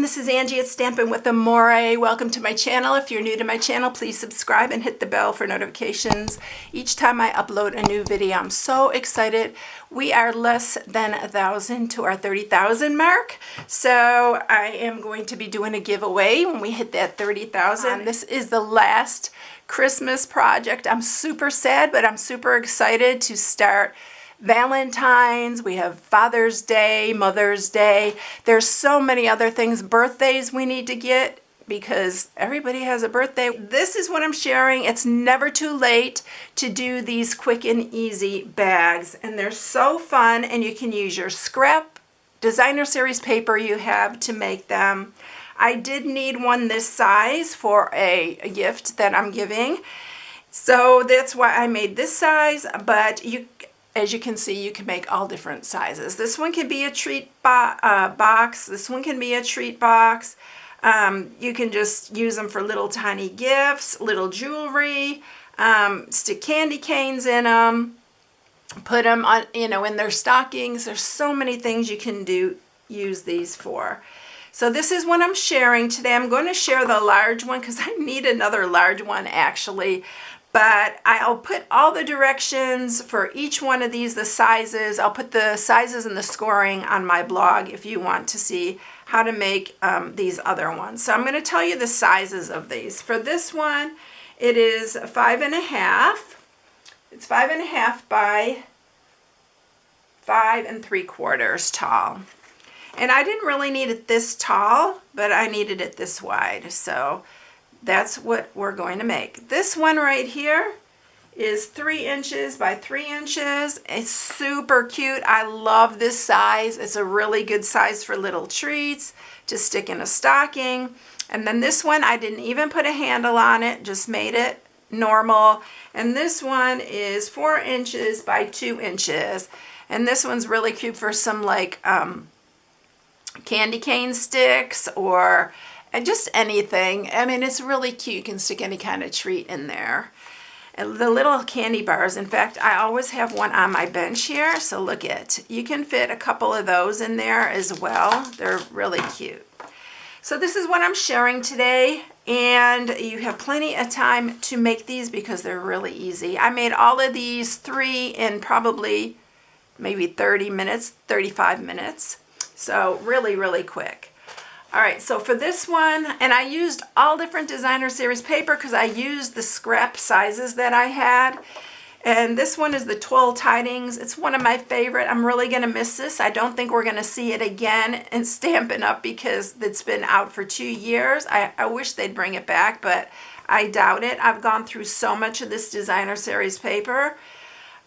this is Angie at Stampin' with Amore. Welcome to my channel. If you're new to my channel, please subscribe and hit the bell for notifications each time I upload a new video. I'm so excited. We are less than 1,000 to our 30,000 mark. So I am going to be doing a giveaway when we hit that 30,000. This is the last Christmas project. I'm super sad, but I'm super excited to start Valentine's. We have Father's Day, Mother's Day. There's so many other things, birthdays we need to get because everybody has a birthday. This is what I'm sharing. It's never too late to do these quick and easy bags, and they're so fun, and you can use your scrap designer series paper you have to make them. I did need one this size for a gift that I'm giving, so that's why I made this size, but as you can see, you can make all different sizes. This one can be a treat box. This one can be a treat box. You can just use them for little tiny gifts, little jewelry, stick candy canes in them, put them on, in their stockings. There's so many things you can use these for. So this is what I'm sharing today. I'm going to share the large one because I need another large one actually. But I'll put all the directions for each one of these, the sizes. I'll put the sizes and the scoring on my blog if you want to see how to make these other ones. So I'm going to tell you the sizes of these. For this one, it is 5.5. It's 5.5 by 5 3/4 tall. And I didn't really need it this tall, but I needed it this wide. So that's what we're going to make. This one right here is 3 inches by 3 inches. It's super cute. I love this size. It's a really good size for little treats to stick in a stocking. And then this one, I didn't even put a handle on it, just made it normal. And this one is 4 inches by 2 inches. And this one's really cute for some like candy cane sticks or just anything. I mean, it's really cute. You can stick any kind of treat in there. And the little candy bars, in fact, I always have one on my bench here. So look it. You can fit a couple of those in there as well. They're really cute. So this is what I'm sharing today. And you have plenty of time to make these because they're really easy. I made all of these 3 in probably maybe 30 minutes, 35 minutes. So really, really quick. All right, so for this one, and I used all different designer series paper because I used the scrap sizes that I had. And this one is the Twill Tidings. It's one of my favorite. I'm really going to miss this. I don't think we're going to see it again in Stampin' Up because it's been out for 2 years. I wish they'd bring it back, but I doubt it. I've gone through so much of this designer series paper.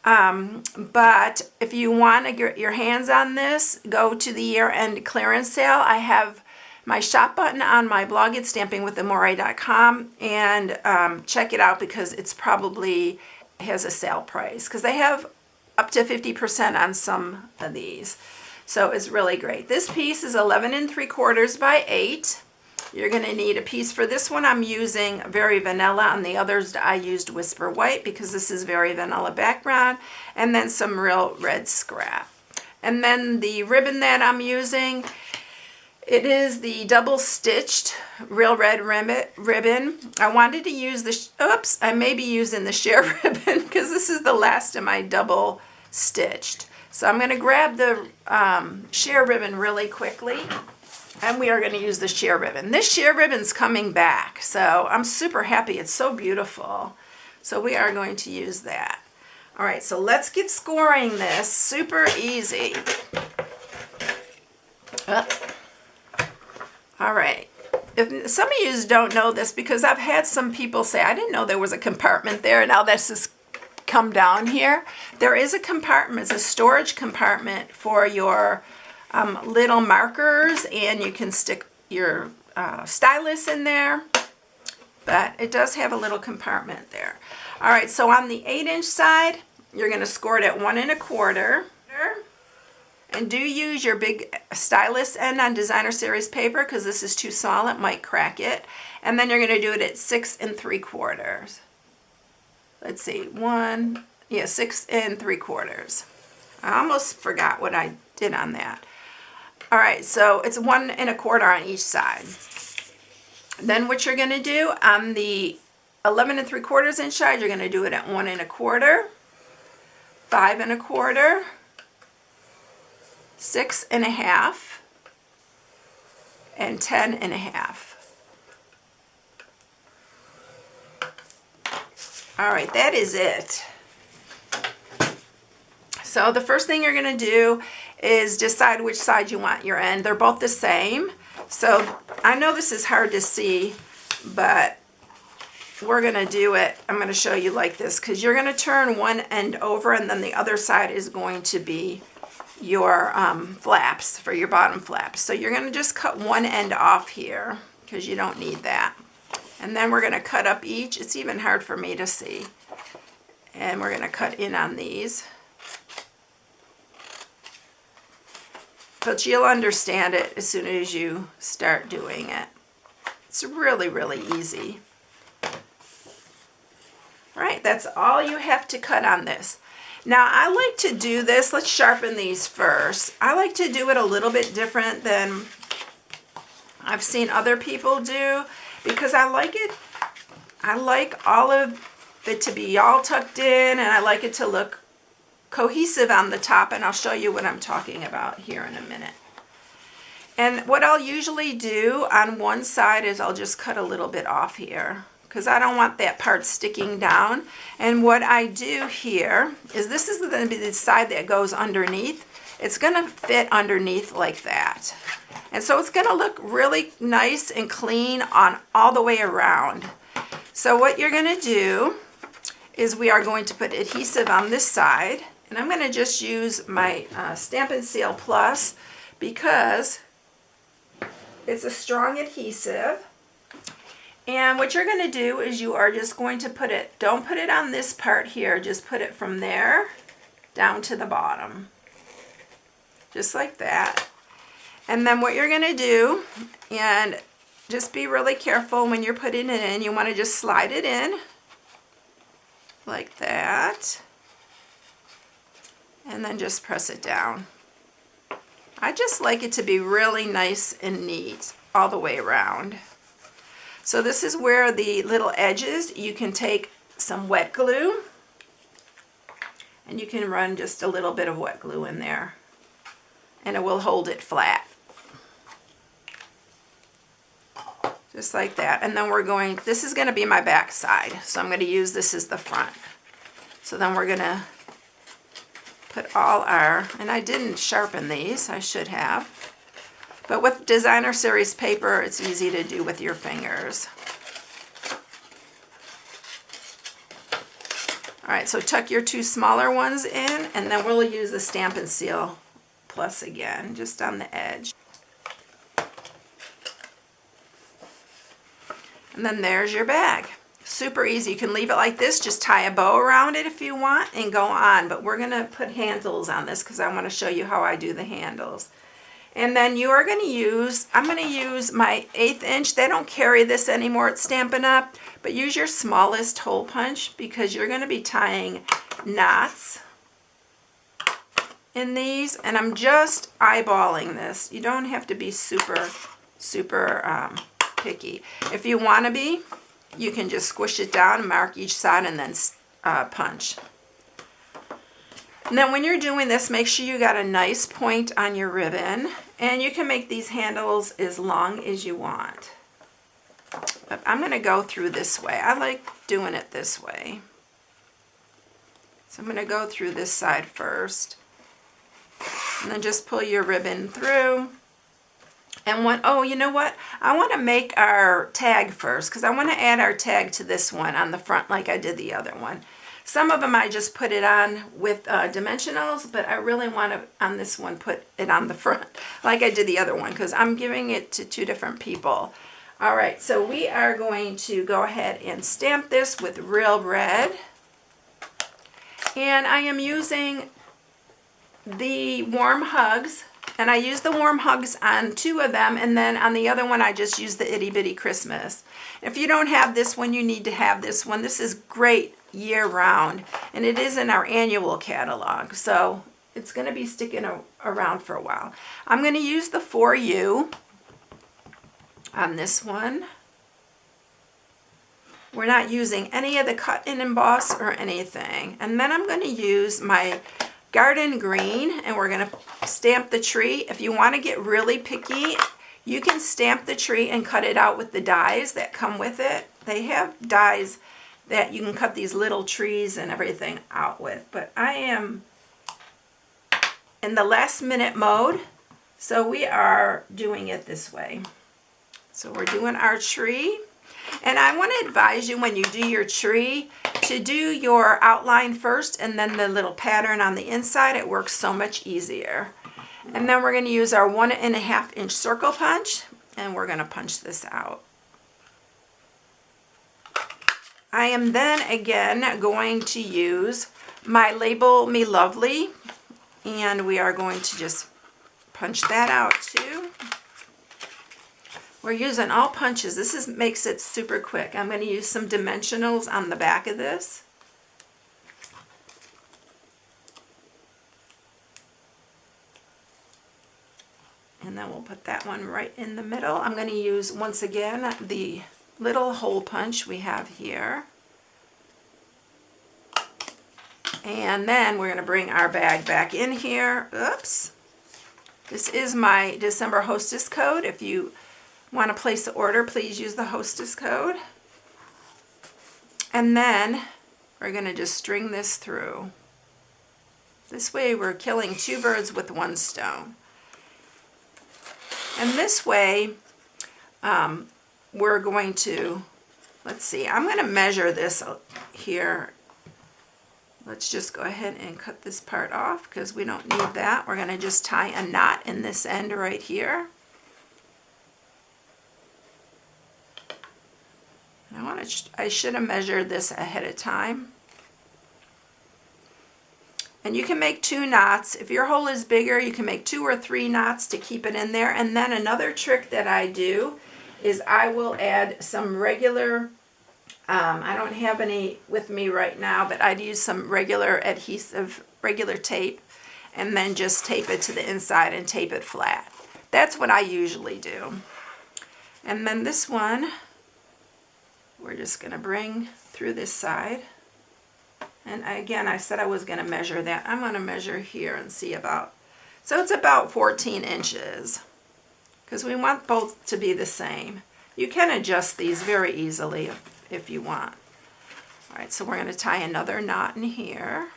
But if you want to get your hands on this, go to the year-end clearance sale. I have my shop button on my blog at stampingwithamore.com, and check it out because it's probably has a sale price because they have up to 50% on some of these. So it's really great. This piece is 11 3/4 by 8. You're going to need a piece for this one. I'm using Very Vanilla. On the others, I used Whisper White because this is Very Vanilla background, and then some real red scrap. And then the ribbon that I'm using, it is the double stitched real red ribbon. I wanted to use the, I may be using the sheer ribbon because this is the last of my double stitched. So I'm going to grab the sheer ribbon really quickly, and we are going to use the sheer ribbon. This sheer ribbon's coming back, so I'm super happy. It's so beautiful. So we are going to use that. All right, so let's get scoring this. Super easy. All right, if some of you don't know this, because I've had some people say, I didn't know there was a compartment there, and now this has come down here. There is a compartment, it's a storage compartment for your little markers, and you can stick your stylus in there, but it does have a little compartment there. All right, so on the 8-inch side, you're gonna score it at 1 1/4. And do use your big stylus end on designer series paper because this is too small, it might crack it. And then you're going to do it at 6 3/4. Let's see, 6 3/4. I almost forgot what I did on that. All right, so it's 1 1/4 on each side. Then what you're going to do on the 11 3/4 inch side, you're going to do it at 1 1/4, 5 1/4, 6 1/2, and 10 1/2. All right, that is it. So the first thing you're going to do is decide which side you want your end. They're both the same. So I know this is hard to see, but we're going to do it. I'm going to show you like this, because you're going to turn one end over, and then the other side is going to be your flaps, for your bottom flaps. So you're going to just cut one end off here, because you don't need that. And then we're going to cut up each. It's even hard for me to see. And we're going to cut in on these. But you'll understand it as soon as you start doing it. It's really, really easy. All right, that's all you have to cut on this. Now, I like to do this. Let's sharpen these first. I like to do it a little bit different than I've seen other people do, because I like it. I like all of it to be all tucked in, and I like it to look cohesive on the top, and I'll show you what I'm talking about here in a minute. And what I'll usually do on one side is I'll just cut a little bit off here, because I don't want that part sticking down. And what I do here is, this is going to be the side that goes underneath. It's going to fit underneath like that. And so it's going to look really nice and clean on all the way around. So what you're going to do is we are going to put adhesive on this side. And I'm going to just use my Stampin' Seal Plus, because it's a strong adhesive. And what you're going to do is you are just going to put it, don't put it on this part here, just put it from there down to the bottom. Just like that. And then what you're going to do, and just be really careful when you're putting it in, you want to just slide it in like that. And then just press it down. I just like it to be really nice and neat all the way around. So this is where the little edges, you can take some wet glue, and you can run just a little bit of wet glue in there, and it will hold it flat. Just like that. And then we're going, this is going to be my back side, so I'm going to use this as the front. So then we're going to put all our, and I didn't sharpen these, I should have. But with designer series paper, it's easy to do with your fingers. All right, so tuck your two smaller ones in, and then we'll use the Stampin' Seal Plus again, just on the edge. And then there's your bag. Super easy. You can leave it like this, just tie a bow around it if you want, and go on. But we're going to put handles on this, because I want to show you how I do the handles. And then you are going to use, I'm going to use my 1/8 inch. They don't carry this anymore at Stampin' Up, but use your smallest hole punch, because you're going to be tying knots in these. And I'm just eyeballing this. You don't have to be super picky. If you want to be, you can just squish it down and mark each side, and then punch. And then when you're doing this, make sure you got a nice point on your ribbon, and you can make these handles as long as you want. But I'm going to go through this way. I like doing it this way. So I'm going to go through this side first, and then just pull your ribbon through. And oh, you know what? I want to make our tag first, because I want to add our tag to this one on the front like I did the other one. Some of them I just put it on with dimensionals, but I really want to, on this one, put it on the front like I did the other one, because I'm giving it to two different people. All right, so we are going to go ahead and stamp this with Real Red. And I am using the Warm Hugs. And I used the Warm Hugs on 2 of them, and then on the other one I just used the Itty Bitty Christmas. If you don't have this one, you need to have this one. This is great year-round, and it is in our annual catalog. So it's going to be sticking around for a while. I'm going to use the 4U on this one. We're not using any of the cut and emboss or anything. And then I'm going to use my garden green, and we're going to stamp the tree. If you want to get really picky, you can stamp the tree and cut it out with the dies that come with it. They have dies that you can cut these little trees and everything out with. But I am in the last minute mode, so we are doing it this way. So we're doing our tree. And I want to advise you, when you do your tree, to do your outline first and then the little pattern on the inside. It works so much easier. And then we're going to use our 1.5 inch circle punch, and we're going to punch this out. I am then again going to use my Label Me Lovely, and we are going to just punch that out too. We're using all punches. This makes it super quick. I'm going to use some dimensionals on the back of this. And then we'll put that one right in the middle. I'm going to use, once again, the little hole punch we have here. And then we're going to bring our bag back in here. Oops. This is my December hostess code. If you want to place the order, please use the hostess code. And then we're going to just string this through. This way we're killing 2 birds with 1 stone. And this way we're going to, let's see, I'm going to measure this here. Let's just go ahead and cut this part off because we don't need that. We're going to just tie a knot in this end right here. I should have measured this ahead of time. And you can make 2 knots. If your hole is bigger, you can make 2 or 3 knots to keep it in there. And then another trick that I do is I will add some regular, I don't have any with me right now, but I'd use some regular adhesive, regular tape, and then just tape it to the inside and tape it flat. That's what I usually do. And then this one, we're just going to bring through this side. And again, I said I was going to measure that. I'm going to measure here and see about, so it's about 14 inches because we want both to be the same. You can adjust these very easily if you want. All right, so we're going to tie another knot in here.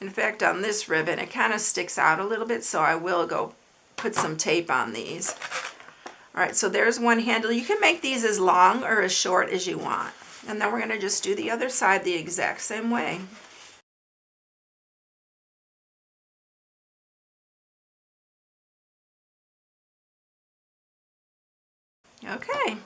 In fact, on this ribbon, it kind of sticks out a little bit, so I will go put some tape on these. All right, so there's one handle. You can make these as long or as short as you want. And then we're going to just do the other side the exact same way. Okay,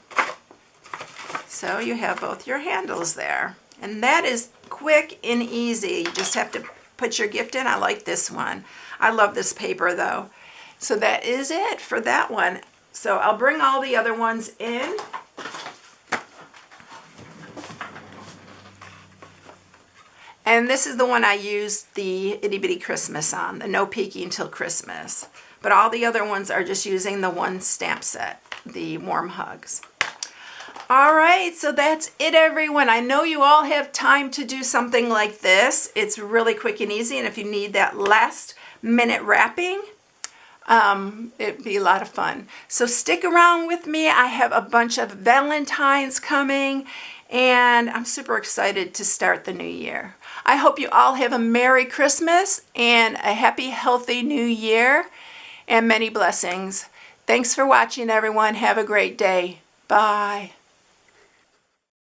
so you have both your handles there. And that is quick and easy. You just have to put your gift in. I like this one. I love this paper though. So that is it for that one. So I'll bring all the other ones in. And this is the one I used the Itty Bitty Christmas on, the No Peeking Till Christmas. But all the other ones are just using the one stamp set, the Warm Hugs. All right, so that's it, everyone. I know you all have time to do something like this. It's really quick and easy, and if you need that last minute wrapping, it'd be a lot of fun. So stick around with me. I have a bunch of Valentines coming, and I'm super excited to start the new year. I hope you all have a Merry Christmas and a happy, healthy new year, and many blessings. Thanks for watching, everyone. Have a great day. Bye.